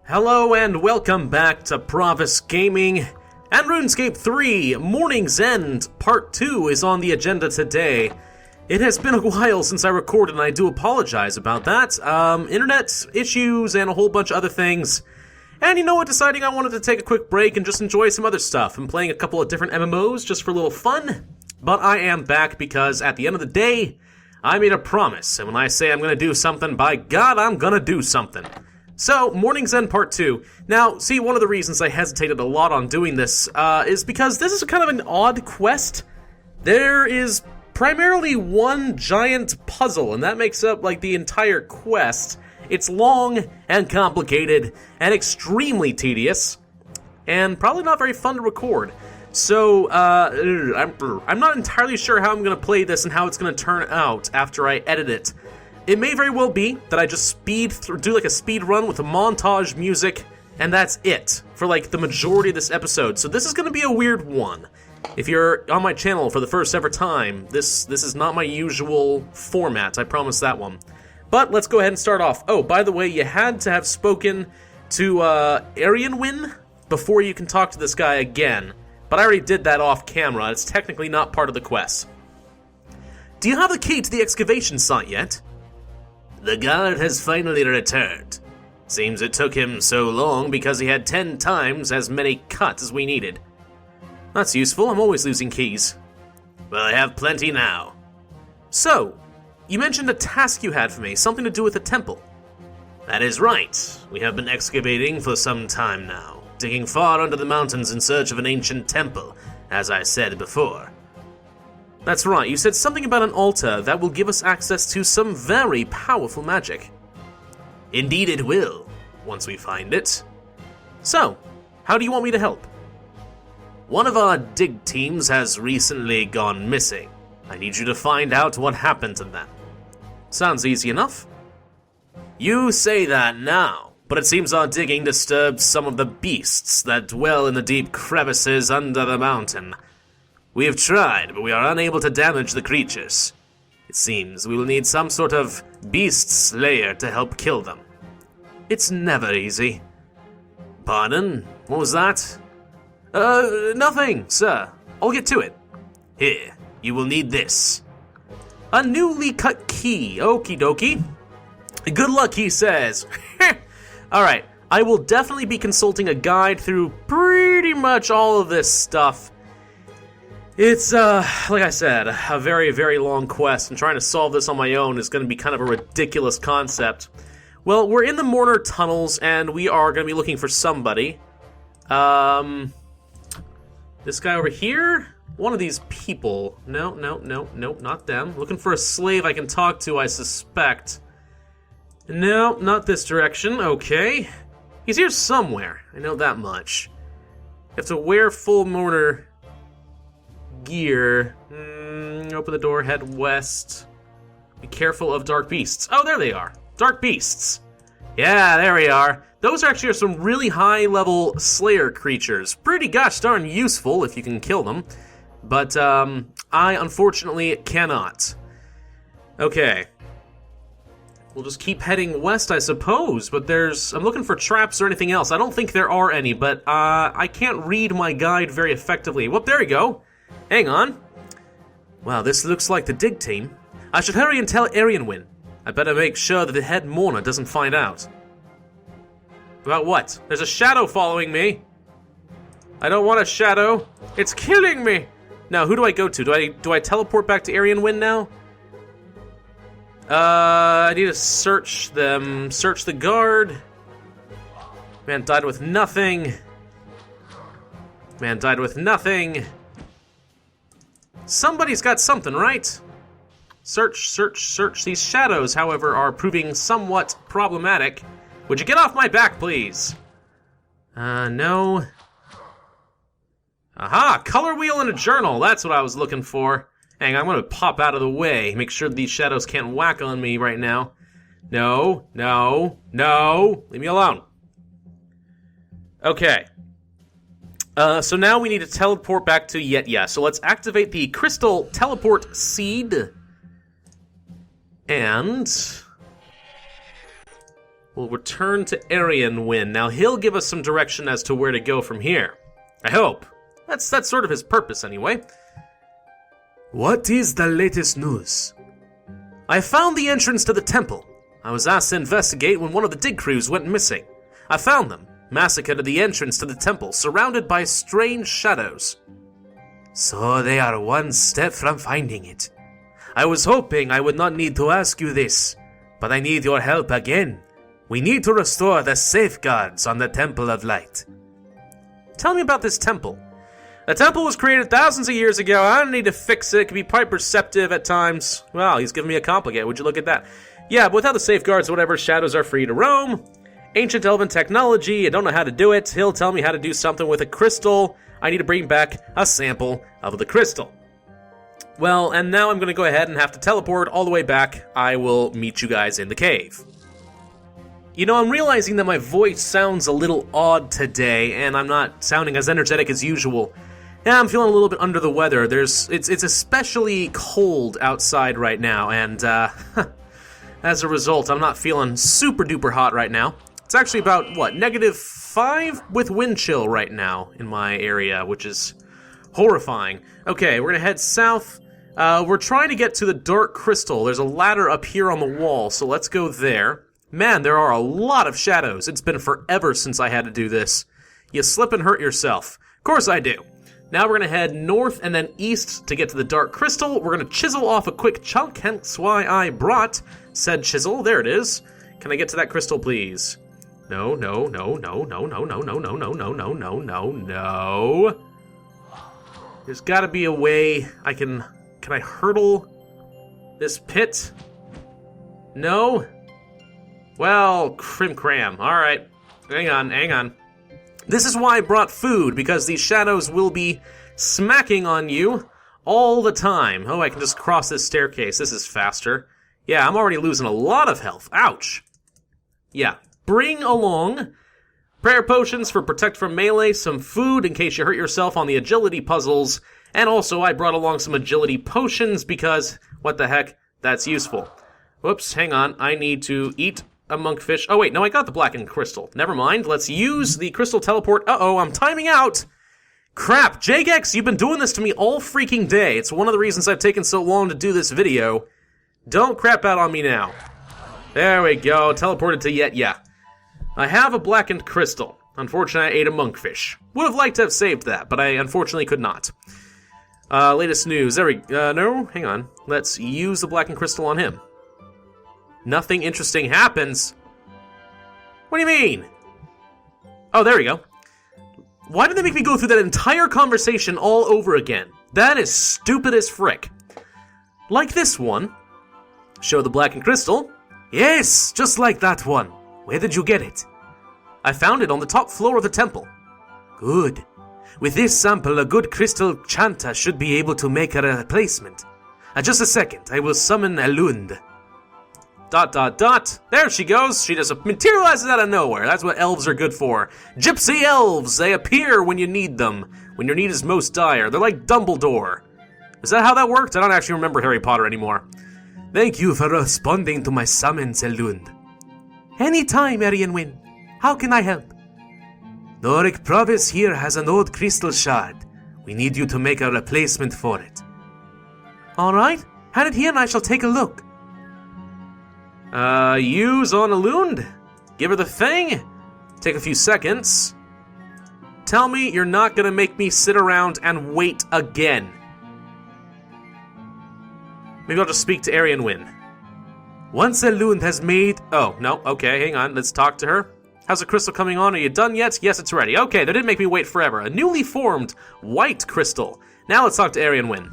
Hello and welcome back to Pravus Gaming, and RuneScape 3 Morning's End Part 2 is on the agenda today. It has been a while since I recorded and I do apologize about that. Internet issues and a whole bunch of other things. And you know what, deciding I wanted to take a quick break and just enjoy some other stuff. I'm playing a couple of different MMOs just for a little fun. But I am back because at the end of the day, I made a promise. And when I say I'm going to do something, by God, I'm going to do something. So, Morning's End Part 2. Now, see, one of the reasons I hesitated a lot on doing this is because this is kind of an odd quest. There is primarily one giant puzzle, and that makes up, like, the entire quest. It's long and complicated and extremely tedious, and probably not very fun to record. So, I'm not entirely sure how I'm going to play this and how it's going to turn out after I edit it. It may very well be that I just do like a speed run with a montage music, and that's it for like the majority of this episode. So this is going to be a weird one. If you're on my channel for the first ever time, this is not my usual format, I promise that one. But let's go ahead and start off. Oh, by the way, you had to have spoken to Imbuing before you can talk to this guy again. But I already did that off camera. It's technically not part of the quest. Do you have the key to the excavation site yet? The guard has finally returned. Seems it took him so long because he had 10 times as many cuts as we needed. That's useful, I'm always losing keys. Well, I have plenty now. So, you mentioned a task you had for me, something to do with the temple. That is right. We have been excavating for some time now, digging far under the mountains in search of an ancient temple, as I said before. That's right, you said something about an altar that will give us access to some very powerful magic. Indeed it will, once we find it. So, how do you want me to help? One of our dig teams has recently gone missing. I need you to find out what happened to them. Sounds easy enough. You say that now, but it seems our digging disturbed some of the beasts that dwell in the deep crevices under the mountain. We have tried, but we are unable to damage the creatures. It seems we will need some sort of beast slayer to help kill them. It's never easy. Pardon? What was that? Nothing, sir. I'll get to it. Here, you will need this. A newly cut key. Okie dokie. Good luck, he says. Alright, I will definitely be consulting a guide through pretty much all of this stuff. It's, like I said, a very, very long quest, and trying to solve this on my own is going to be kind of a ridiculous concept. Well, we're in the Mourner tunnels, and we are going to be looking for somebody. This guy over here? One of these people. No, not them. Looking for a slave I can talk to, I suspect. No, not this direction. Okay. He's here somewhere. I know that much. You have to wear full Mourner gear. Open the door, head west. Be careful of dark beasts. Oh, there they are. Dark beasts. Yeah, there we are. Those actually are some really high-level Slayer creatures. Pretty gosh darn useful if you can kill them. But, I unfortunately cannot. Okay. We'll just keep heading west, I suppose, but I'm looking for traps or anything else. I don't think there are any, but, I can't read my guide very effectively. Whoop, there we go. Hang on. Wow, this looks like the dig team. I should hurry and tell Imbuing. I better make sure that the head mourner doesn't find out. About what? There's a shadow following me. I don't want a shadow. It's killing me. Now, who do I go to? Do I teleport back to Imbuing now? I need to search them. Search the guard. Man died with nothing. Man died with nothing. Somebody's got something, right? Search. These shadows, however, are proving somewhat problematic. Would you get off my back, please? No. Aha! Color wheel and a journal. That's what I was looking for. Hang on, I'm gonna pop out of the way. Make sure these shadows can't whack on me right now. No. Leave me alone. Okay. So now we need to teleport back to Yetya. So let's activate the crystal teleport seed. And We'll return to Arianwin. Now, he'll give us some direction as to where to go from here. I hope. That's sort of his purpose, anyway. What is the latest news? I found the entrance to the temple. I was asked to investigate when one of the dig crews went missing. I found them, massacred at the entrance to the temple, surrounded by strange shadows. So they are one step from finding it. I was hoping I would not need to ask you this, but I need your help again. We need to restore the safeguards on the Temple of Light. Tell me about this temple. The temple was created thousands of years ago. I don't need to fix it. It can be quite perceptive at times. Wow, he's giving me a complicated. Would you look at that? Yeah, but without the safeguards, whatever, shadows are free to roam. Ancient elven technology. I don't know how to do it. He'll tell me how to do something with a crystal. I need to bring back a sample of the crystal. Well, and now I'm going to go ahead and have to teleport all the way back. I will meet you guys in the cave. You know, I'm realizing that my voice sounds a little odd today, and I'm not sounding as energetic as usual. Yeah, I'm feeling a little bit under the weather. It's especially cold outside right now, and as a result, I'm not feeling super duper hot right now. It's actually about, -5 with wind chill right now in my area, which is horrifying. Okay, we're gonna head south. We're trying to get to the Dark Crystal. There's a ladder up here on the wall, so let's go there. Man, there are a lot of shadows. It's been forever since I had to do this. You slip and hurt yourself. Of course I do. Now we're going to head north and then east to get to the Dark Crystal. We're going to chisel off a quick chunk, hence why I brought said chisel. There it is. Can I get to that crystal, please? No. There's got to be a way I can I hurdle this pit? No? Well, crim cram. Alright. Hang on. This is why I brought food, because these shadows will be smacking on you all the time. Oh, I can just cross this staircase. This is faster. Yeah, I'm already losing a lot of health. Ouch. Yeah. Bring along prayer potions for protect from melee, some food in case you hurt yourself on the agility puzzles, and also I brought along some agility potions because, what the heck, that's useful. Whoops, hang on. I need to eat a monkfish. Oh wait, no, I got the blackened crystal. Never mind, let's use the crystal teleport. Uh-oh, I'm timing out! Crap, Jagex, you've been doing this to me all freaking day. It's one of the reasons I've taken so long to do this video. Don't crap out on me now. There we go, teleported to yeah. I have a blackened crystal. Unfortunately, I ate a monkfish. Would have liked to have saved that, but I unfortunately could not. Latest news. There we no, hang on. Let's use the blackened crystal on him. Nothing interesting happens. What do you mean? Oh, there we go. Why did they make me go through that entire conversation all over again? That is stupid as frick. Like this one. Show the blackened crystal. Yes, just like that one. Where did you get it? I found it on the top floor of the temple. Good. With this sample, a good crystal chanter should be able to make a replacement. Just a second, I will summon a Lund. ... There she goes. She just materializes out of nowhere. That's what elves are good for. Gypsy elves! They appear when you need them. When your need is most dire. They're like Dumbledore. Is that how that worked? I don't actually remember Harry Potter anymore. Thank you for responding to my summons, Elund. Anytime, Arianwin. How can I help? Doric Pravus here has an old crystal shard. We need you to make a replacement for it. Alright. Hand it here and I shall take a look. Use on a Lund. Give her the thing. Take a few seconds. Tell me you're not gonna make me sit around and wait again. Maybe I'll just speak to Arianwin. Once a Lund has made... Oh, no, okay, hang on, let's talk to her. How's the crystal coming on? Are you done yet? Yes, it's ready. Okay, that didn't make me wait forever. A newly formed white crystal. Now let's talk to Arianwin.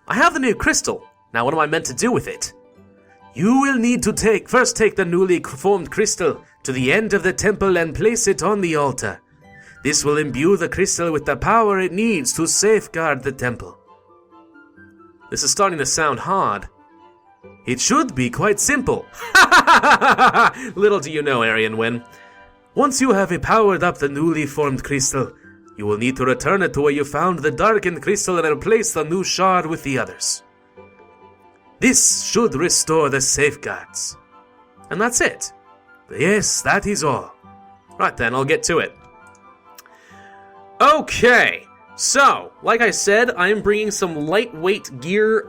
I have the new crystal. Now what am I meant to do with it? You will need to first take the newly formed crystal to the end of the temple and place it on the altar. This will imbue the crystal with the power it needs to safeguard the temple. This is starting to sound hard. It should be quite simple. Little do you know, Arianwin. Once you have powered up the newly formed crystal, you will need to return it to where you found the darkened crystal and replace the new shard with the others. This should restore the safeguards. And that's it. Yes, that is all. Right then, I'll get to it. Okay, so, like I said, I am bringing some lightweight gear.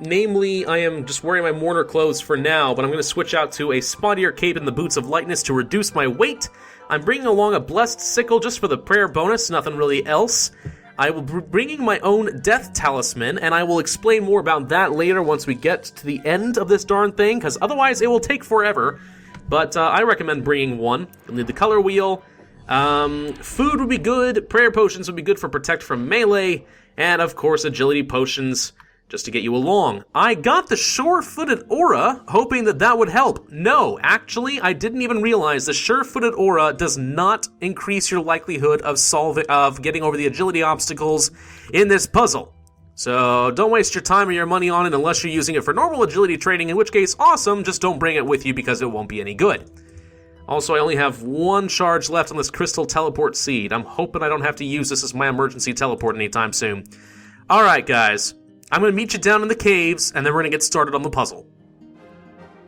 Namely, I am just wearing my mourner clothes for now, but I'm going to switch out to a spottier cape and the boots of lightness to reduce my weight. I'm bringing along a blessed sickle just for the prayer bonus, nothing really else. I will be bringing my own death talisman, and I will explain more about that later once we get to the end of this darn thing, because otherwise it will take forever. But I recommend bringing one. You'll need the color wheel. Food would be good, prayer potions would be good for protect from melee, and of course agility potions just to get you along. I got the sure-footed aura, hoping that that would help. No, actually, I didn't even realize the sure-footed aura does not increase your likelihood of getting over the agility obstacles in this puzzle. So don't waste your time or your money on it unless you're using it for normal agility training, in which case, awesome, just don't bring it with you because it won't be any good. Also, I only have one charge left on this crystal teleport seed. I'm hoping I don't have to use this as my emergency teleport anytime soon. Alright, guys. I'm going to meet you down in the caves, and then we're going to get started on the puzzle.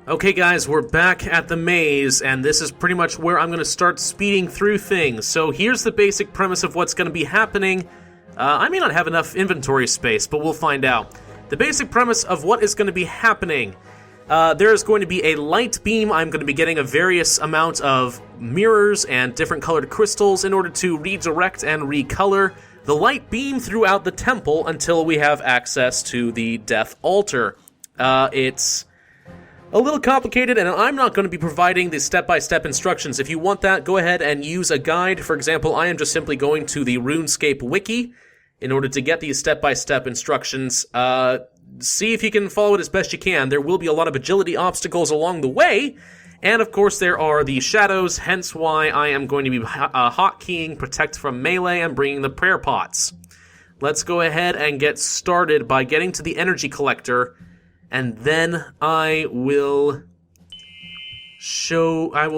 Okay, guys, we're back at the maze, and this is pretty much where I'm going to start speeding through things. So here's the basic premise of what's going to be happening. I may not have enough inventory space, but we'll find out. The basic premise of what is going to be happening. There is going to be a light beam. I'm going to be getting a various amount of mirrors and different colored crystals in order to redirect and recolor the light beam throughout the temple until we have access to the death altar. It's a little complicated, and I'm not going to be providing the step-by-step instructions. If you want that, go ahead and use a guide. For example, I am just simply going to the RuneScape wiki in order to get these step-by-step instructions. See if you can follow it as best you can. There will be a lot of agility obstacles along the way, and of course there are the shadows, hence why I am going to be hotkeying Protect from Melee and bringing the prayer pots. Let's go ahead and get started by getting to the energy collector, and then I will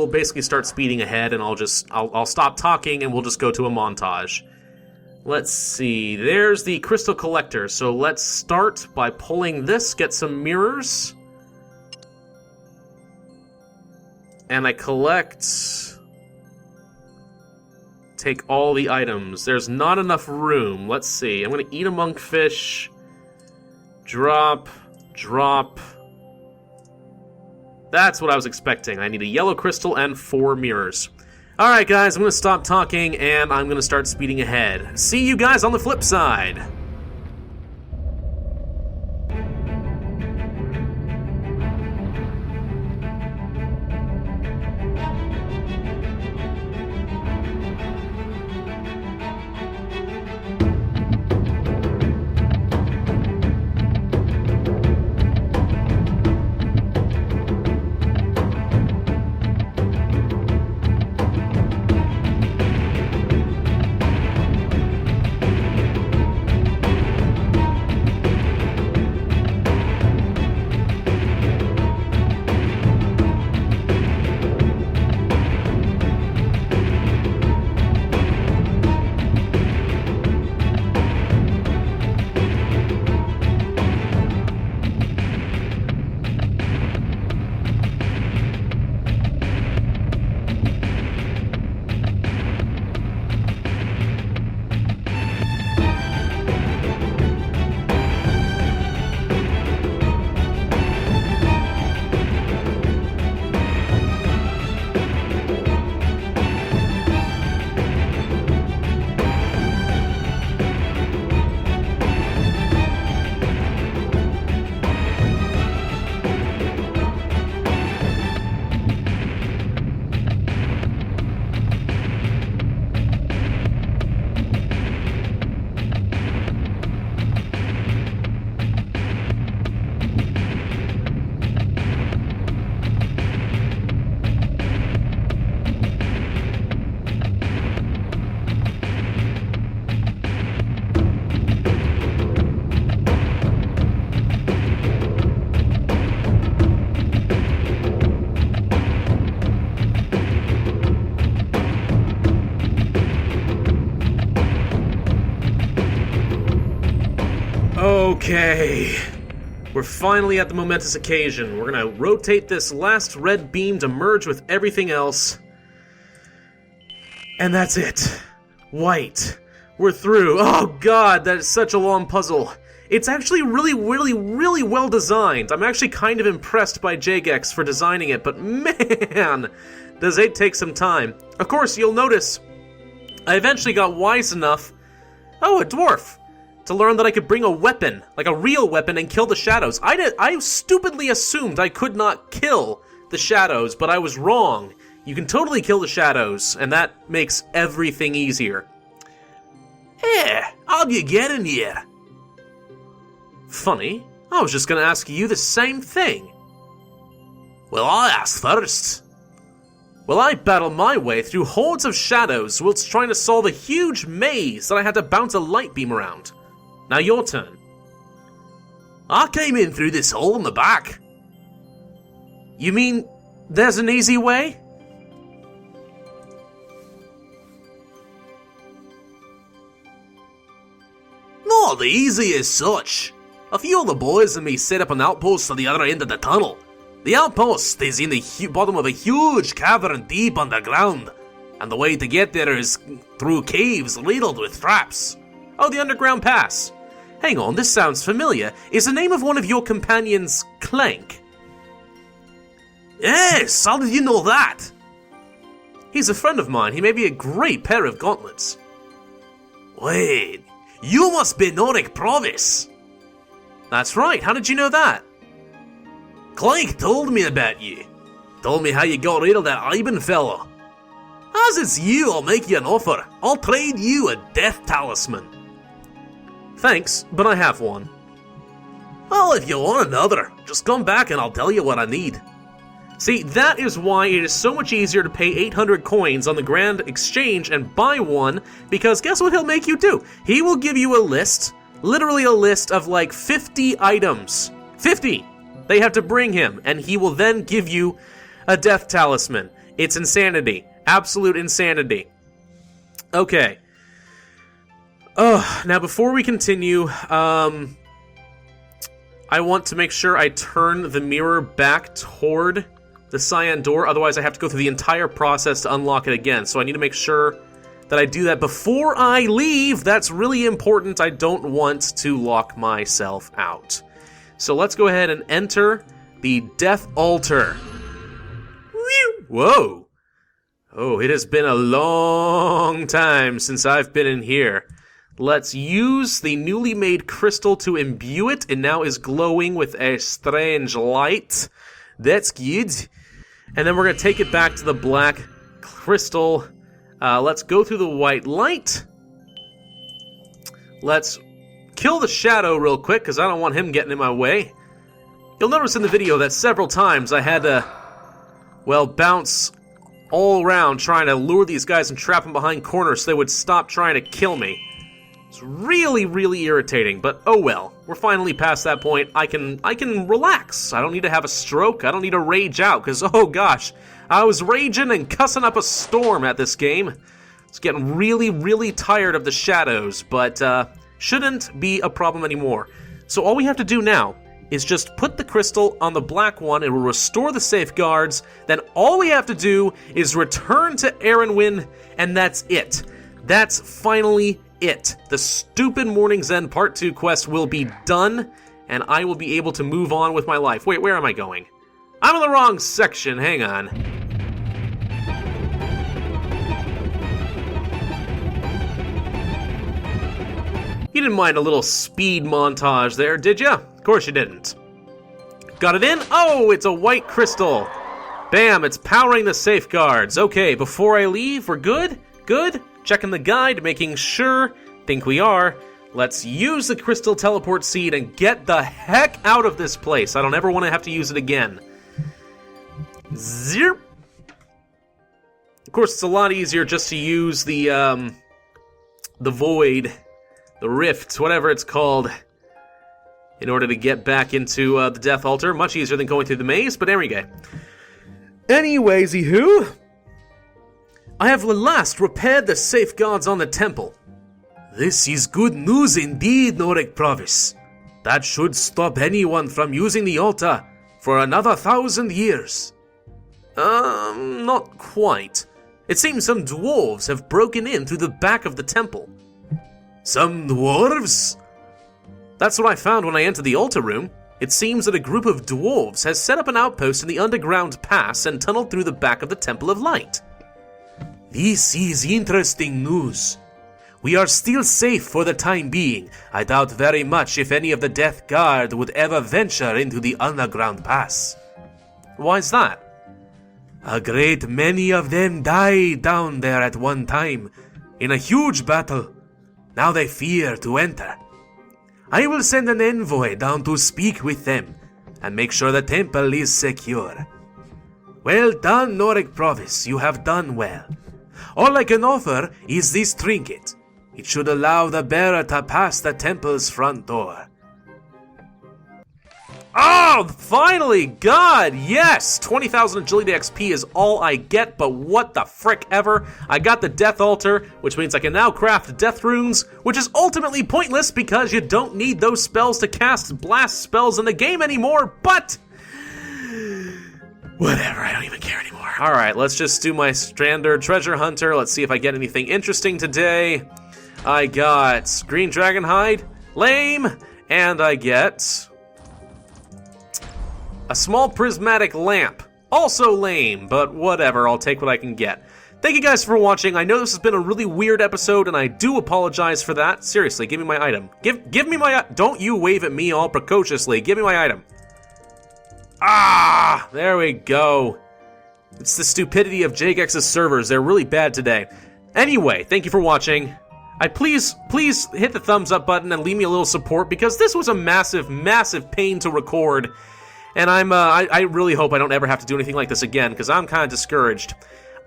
basically start speeding ahead, and I'll stop talking and we'll just go to a montage. Let's see, there's the crystal collector, so let's start by pulling this, get some mirrors. And I take all the items. There's not enough room. Let's see, I'm gonna eat a monkfish. Drop. That's what I was expecting. I need a yellow crystal and 4 mirrors. Alright guys, I'm going to stop talking and I'm going to start speeding ahead. See you guys on the flip side! Okay. We're finally at the momentous occasion. We're gonna rotate this last red beam to merge with everything else. And that's it. White. We're through. Oh god, that is such a long puzzle. It's actually really well designed. I'm actually kind of impressed by Jagex for designing it, but man, does it take some time. Of course, you'll notice I eventually got wise enough, oh, a dwarf, to learn that I could bring a weapon, like a real weapon, and kill the shadows. I stupidly assumed I could not kill the shadows, but I was wrong. You can totally kill the shadows, and that makes everything easier. How'd you get in here? Funny, I was just gonna ask you the same thing. Well, I asked first. Well, I battled my way through hordes of shadows whilst trying to solve a huge maze that I had to bounce a light beam around. Now your turn. I came in through this hole in the back. You mean there's an easy way? Not easy as such. A few of the boys and me set up an outpost at the other end of the tunnel. The outpost is in the bottom of a huge cavern deep underground, and the way to get there is through caves riddled with traps. Oh, the underground pass. Hang on, this sounds familiar. Is the name of one of your companions Clank? Yes, how did you know that? He's a friend of mine. He may be a great pair of gauntlets. Wait, you must be Nordic Pravus. That's right, how did you know that? Clank told me about you. Told me how you got rid of that Ivan fellow. As it's you, I'll make you an offer. I'll trade you a death talisman. Thanks, but I have one. Well, if you want another, just come back and I'll tell you what I need. See, that is why it is so much easier to pay 800 coins on the Grand Exchange and buy one, because guess what he'll make you do? He will give you a list, literally a list of like 50 items. 50! They have to bring him, and he will then give you a death talisman. It's insanity. Absolute insanity. Okay. Now before we continue, I want to make sure I turn the mirror back toward the cyan door, otherwise I have to go through the entire process to unlock it again. So I need to make sure that I do that before I leave. That's really important. I don't want to lock myself out. So let's go ahead and enter the Death Altar. Whoa! Oh, it has been a long time since I've been in here. Let's use the newly made crystal to imbue it. It now is glowing with a strange light. That's good. And then we're going to take it back to the black crystal. Let's go through the white light. Let's kill the shadow real quick, because I don't want him getting in my way. You'll notice in the video that several times I had to, well, bounce all around trying to lure these guys and trap them behind corners so they would stop trying to kill me. It's really irritating, but oh well. We're finally past that point. I can relax. I don't need to have a stroke. I don't need to rage out, because oh gosh, I was raging and cussing up a storm at this game. It's getting really tired of the shadows, but shouldn't be a problem anymore. So all we have to do now is just put the crystal on the black one. It will restore the safeguards. Then all we have to do is return to Errinwyn, and that's it. That's finally it. The stupid Morning's End Part 2 quest will be done, and I will be able to move on with my life. Wait, where am I going? I'm in the wrong section. Hang on. You didn't mind a little speed montage there, did ya? Of course you didn't. Got it in? Oh, it's a white crystal. Bam, it's powering the safeguards. Okay, before I leave, we're good? Good. Checking the guide, making sure. Think we are. Let's use the crystal teleport seed and get the heck out of this place. I don't ever want to have to use it again. Zip. Of course, it's a lot easier just to use the void, the rift, whatever it's called, in order to get back into the Death Altar. Much easier than going through the maze, but there we go. Anyways-y-hoo, I have at last repaired the safeguards on the temple. This is good news indeed, Nordic Pravus. That should stop anyone from using the altar for another 1,000 years. Not quite. It seems some dwarves have broken in through the back of the temple. Some dwarves? That's what I found when I entered the altar room. It seems that a group of dwarves has set up an outpost in the underground pass and tunneled through the back of the Temple of Light. This is interesting news. We are still safe for the time being. I doubt very much if any of the Death Guard would ever venture into the underground pass. Why's that? A great many of them died down there at one time, in a huge battle. Now they fear to enter. I will send an envoy down to speak with them, and make sure the temple is secure. Well done, Noric Pravus, you have done well. All I can offer is this trinket. It should allow the bearer to pass the temple's front door. Oh, finally! God, yes! 20,000 agility XP is all I get, but what the frick ever. I got the death altar, which means I can now craft death runes, which is ultimately pointless because you don't need those spells to cast blast spells in the game anymore, but whatever, I don't even care anymore. Alright, let's just do my standard treasure hunter. Let's see if I get anything interesting today. I got green dragon hide, lame, and I get a small prismatic lamp, also lame, but whatever, I'll take what I can get. Thank you guys for watching. I know this has been a really weird episode, and I do apologize for that. Seriously, give me my item. Give me my... Don't you wave at me all precociously. Give me my item. Ah, there we go. It's the stupidity of Jagex's servers. They're really bad today. Anyway, thank you for watching. Please hit the thumbs up button and leave me a little support, because this was a massive, massive pain to record. And I really hope I don't ever have to do anything like this again, because I'm kind of discouraged.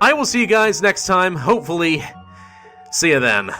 I will see you guys next time, hopefully. See you then.